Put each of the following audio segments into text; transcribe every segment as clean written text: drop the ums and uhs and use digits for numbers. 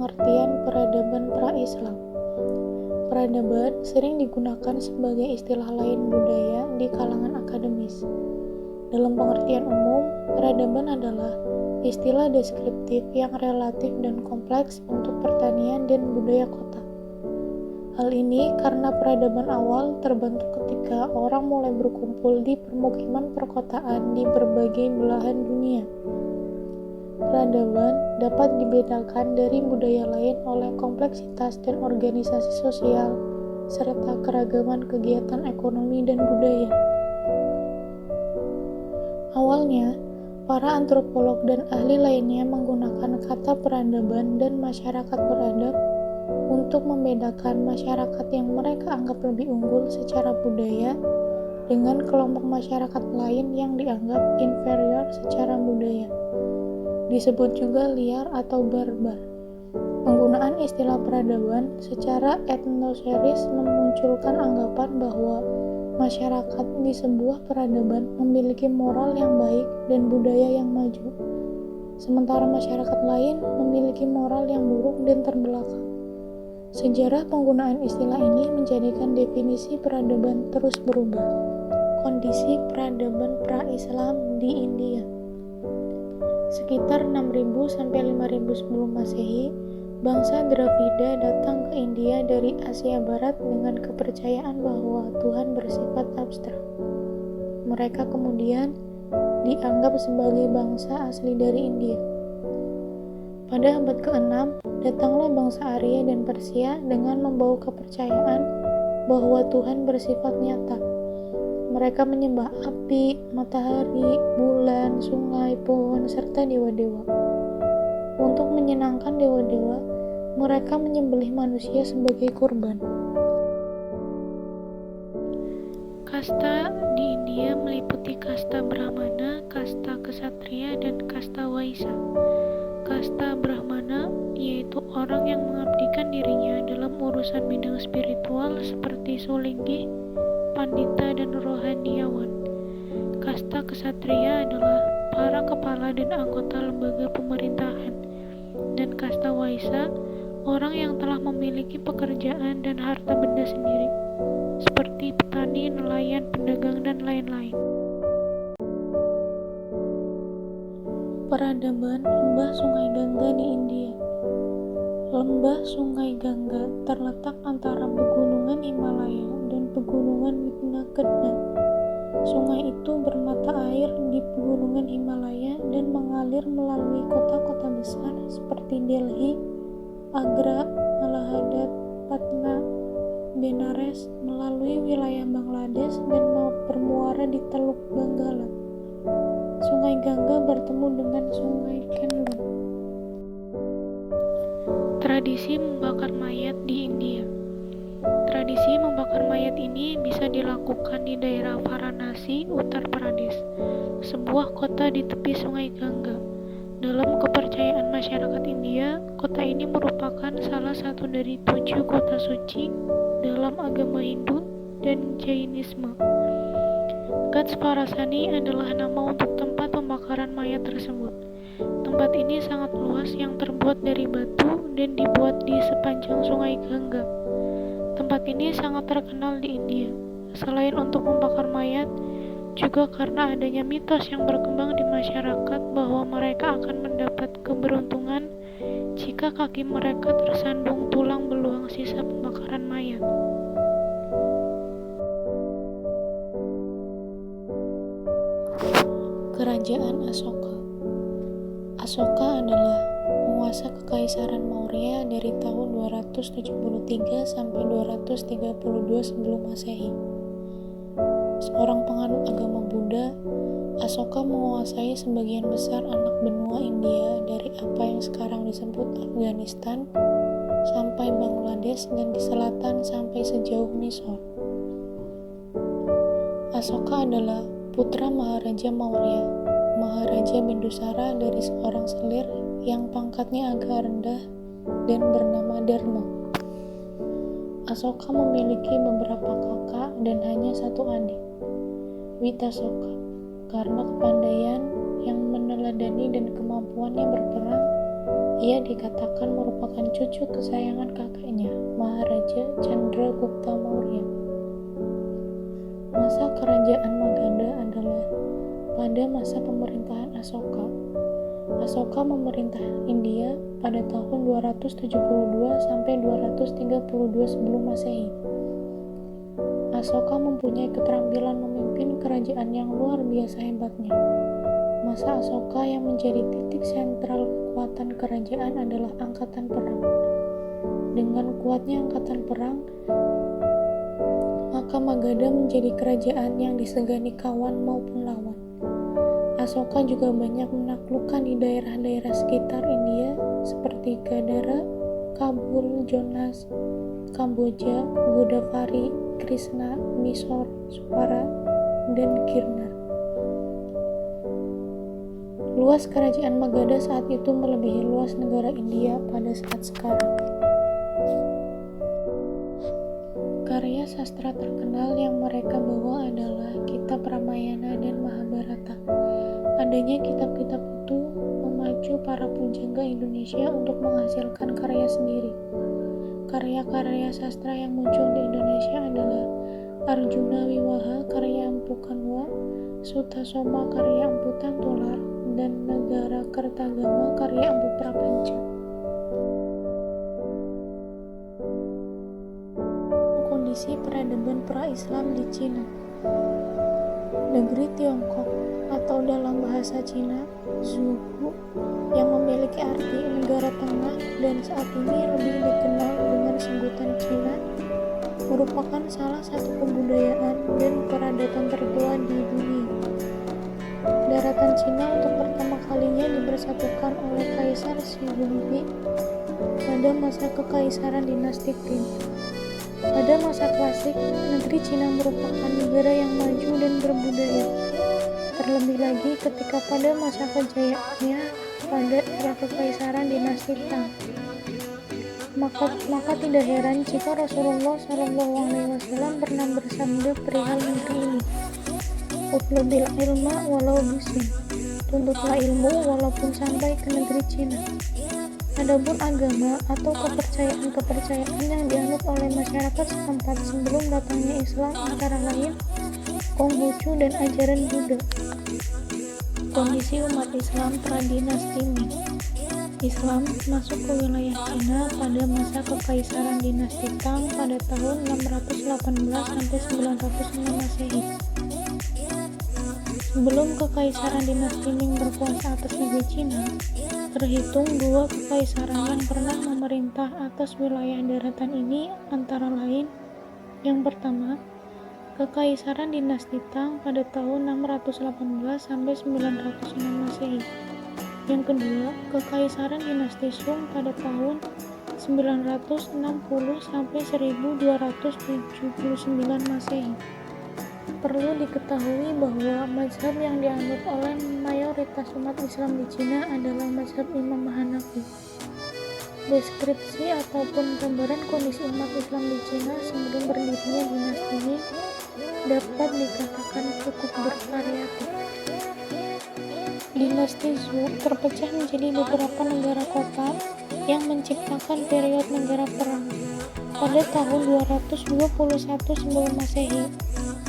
pengertian peradaban pra-Islam. Peradaban sering digunakan sebagai istilah lain budaya di kalangan akademis. Dalam pengertian umum, peradaban adalah istilah deskriptif yang relatif dan kompleks untuk pertanian dan budaya kota. Hal ini karena peradaban awal terbentuk ketika orang mulai berkumpul di permukiman perkotaan di berbagai belahan dunia. Peradaban dapat dibedakan dari budaya lain oleh kompleksitas dan organisasi sosial, serta keragaman kegiatan ekonomi dan budaya. Awalnya, para antropolog dan ahli lainnya menggunakan kata peradaban dan masyarakat beradab untuk membedakan masyarakat yang mereka anggap lebih unggul secara budaya dengan kelompok masyarakat lain yang dianggap inferior secara budaya. Disebut juga liar atau barbar. Penggunaan istilah peradaban secara etnosentris memunculkan anggapan bahwa masyarakat di sebuah peradaban memiliki moral yang baik dan budaya yang maju, sementara masyarakat lain memiliki moral yang buruk dan terbelakang. Sejarah penggunaan istilah ini menjadikan definisi peradaban terus berubah. Kondisi peradaban pra-Islam di India. Sekitar 6000 sampai 5000 sebelum Masehi, bangsa Dravida datang ke India dari Asia Barat dengan kepercayaan bahwa Tuhan bersifat abstrak. Mereka kemudian dianggap sebagai bangsa asli dari India. Pada abad ke-6, datanglah bangsa Arya dan Persia dengan membawa kepercayaan bahwa Tuhan bersifat nyata. Mereka menyembah api, matahari, bulan, sungai, pohon, serta dewa-dewa. Untuk menyenangkan dewa-dewa, mereka menyembelih manusia sebagai kurban. Kasta di India meliputi kasta Brahmana, kasta Ksatria, dan kasta Waisya. Kasta Brahmana yaitu orang yang mengabdikan dirinya dalam urusan bidang spiritual seperti Sulinggih, Pandita, dan rohaniawan. Kasta Ksatria adalah para kepala dan anggota lembaga pemerintahan. Dan kasta Waisya, orang yang telah memiliki pekerjaan dan harta benda sendiri, seperti petani, nelayan, pedagang, dan lain-lain. Peradaban lembah Sungai Gangga di India. Lembah Sungai Gangga terletak antara pegunungan Himalaya dan pegunungan Vindhya. Sungai itu bermata air di pegunungan Himalaya dan mengalir melalui kota-kota besar seperti Delhi, Agra, Allahabad, Patna, Benares, melalui wilayah Bangladesh dan bermuara di Teluk Bengala. Sungai Gangga bertemu dengan Sungai Kenlung. Tradisi membakar mayat di India. Tradisi membakar mayat ini bisa dilakukan di daerah Varanasi, Uttar Pradesh, sebuah kota di tepi Sungai Gangga. Dalam kepercayaan masyarakat India, kota ini merupakan salah satu dari 7 kota suci dalam agama Hindu dan Jainisme. Gatsvarasani adalah nama untuk tempat pembakaran mayat tersebut. Tempat ini sangat luas yang terbuat dari batu dan dibuat di sepanjang Sungai Gangga. Tempat ini sangat terkenal di India. Selain untuk membakar mayat, juga karena adanya mitos yang berkembang di masyarakat bahwa mereka akan mendapat keberuntungan jika kaki mereka tersandung tulang belulang sisa pembakaran mayat. Kerajaan Asoka. Asoka adalah penguasa kekaisaran Maurya dari tahun 273 sampai 232 sebelum Masehi. Seorang penganut agama Buddha, Asoka menguasai sebagian besar anak benua India dari apa yang sekarang disebut Afghanistan sampai Bangladesh dan di selatan sampai sejauh Mysore. Asoka adalah putra Maharaja Maurya, Maharaja Bindusara dari seorang selir yang pangkatnya agak rendah dan bernama Dharma. Asoka memiliki beberapa kakak dan hanya satu adik, Witasoka. Karena kepandaian yang meneladani dan kemampuannya berperang, Ia dikatakan merupakan cucu kesayangan kakeknya, Maharaja Chandragupta Maurya. Masa kerajaan Magadha adalah pada masa pemerintahan Asoka. Asoka memerintah India pada tahun 272 sampai 232 sebelum Masehi. Asoka mempunyai keterampilan memimpin kerajaan yang luar biasa hebatnya. Masa Asoka yang menjadi titik sentral kekuatan kerajaan adalah angkatan perang. Dengan kuatnya angkatan perang, maka Magadha menjadi kerajaan yang disegani kawan maupun lawan. Asoka juga banyak menaklukkan di daerah-daerah sekitar India seperti Gadara, Kabul, Jonas, Kamboja, Godavari, Krishna, Mysore, Supara, dan Girnar. Luas kerajaan Magadha saat itu melebihi luas negara India pada saat sekarang. Karya sastra terkenal yang mereka bawa adalah kitab Ramayana dan Mahabharata. Adanya kitab-kitab itu memacu para pujangga Indonesia untuk menghasilkan karya sendiri. Karya-karya sastra yang muncul di Indonesia adalah Arjuna Wiwaha karya Empu Kanwa, Sutasoma karya Empu Tantular, dan Negara Kertagama karya Empu Prapanca. Kondisi peradaban pra-Islam di Cina. Negeri Tiongkok atau dalam bahasa Cina, Zhuhu, yang memiliki arti negara tengah dan saat ini lebih dikenal dengan sebutan Cina, merupakan salah satu kebudayaan dan peradaban tertua di dunia. Daratan Cina untuk pertama kalinya dipersatukan oleh Kaisar Shi Huangdi pada masa kekaisaran dinasti Qin. Pada masa klasik, negeri Cina merupakan negara yang maju dan berbudaya. Terlebih lagi ketika pada masa kejayaannya pada era kekaisaran dinasti Tang. Maka tidak heran jika Rasulullah SAW pernah bersabda perihal negeri ini. Utlubil ilma walau bisin. Tuntutlah ilmu walaupun sampai ke negeri Cina. Adapun agama atau kepercayaan yang dianut oleh masyarakat setempat sebelum datangnya Islam antara lain Konghucu dan ajaran Buddha. Kondisi umat Islam pra-dinasti Ming. Islam masuk ke wilayah Cina pada masa kekaisaran dinasti Tang pada tahun 618 sampai 906 Masehi. Sebelum kekaisaran dinasti Ming berkuasa atas negeri Cina, terhitung dua kekaisaran yang pernah memerintah atas wilayah daratan ini antara lain: yang pertama, Kekaisaran dinasti Tang pada tahun 618 sampai 906 Masehi. Yang kedua, Kekaisaran dinasti Sung pada tahun 960 sampai 1279 Masehi. Perlu diketahui bahwa mazhab yang dianut oleh mayoritas umat Islam di Cina adalah mazhab Imam Hanafi. Deskripsi ataupun gambaran kondisi umat Islam di Cina sebelum berdirinya dinasti ini dapat dikatakan cukup bervariatif. Dinasti Zhou terpecah menjadi beberapa negara kota yang menciptakan periode negara perang. Pada tahun 221 sebelum Masehi,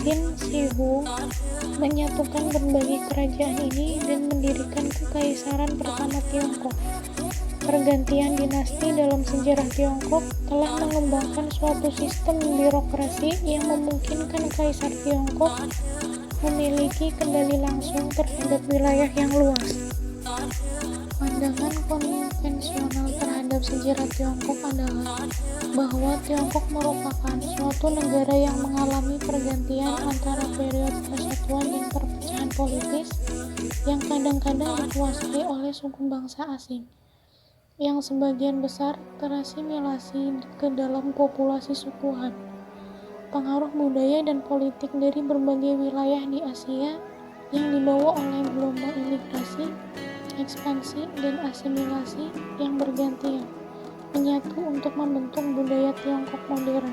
Qin Shi Huang menyatukan berbagai kerajaan ini dan mendirikan kekaisaran pertama Tiongkok. Pergantian dinasti dalam sejarah Tiongkok telah mengembangkan suatu sistem birokrasi yang memungkinkan Kaisar Tiongkok memiliki kendali langsung terhadap wilayah yang luas. Pandangan konvensional terhadap sejarah Tiongkok adalah bahwa Tiongkok merupakan suatu negara yang mengalami pergantian antara periode persatuan dan perpecahan politis yang kadang-kadang dikuasai oleh suku bangsa asing, yang sebagian besar terasimilasi ke dalam populasi sukuhan. Pengaruh budaya dan politik dari berbagai wilayah di Asia yang dibawa oleh gelombang imigrasi, ekspansi, dan asimilasi yang bergantian menyatu untuk membentuk budaya Tiongkok modern.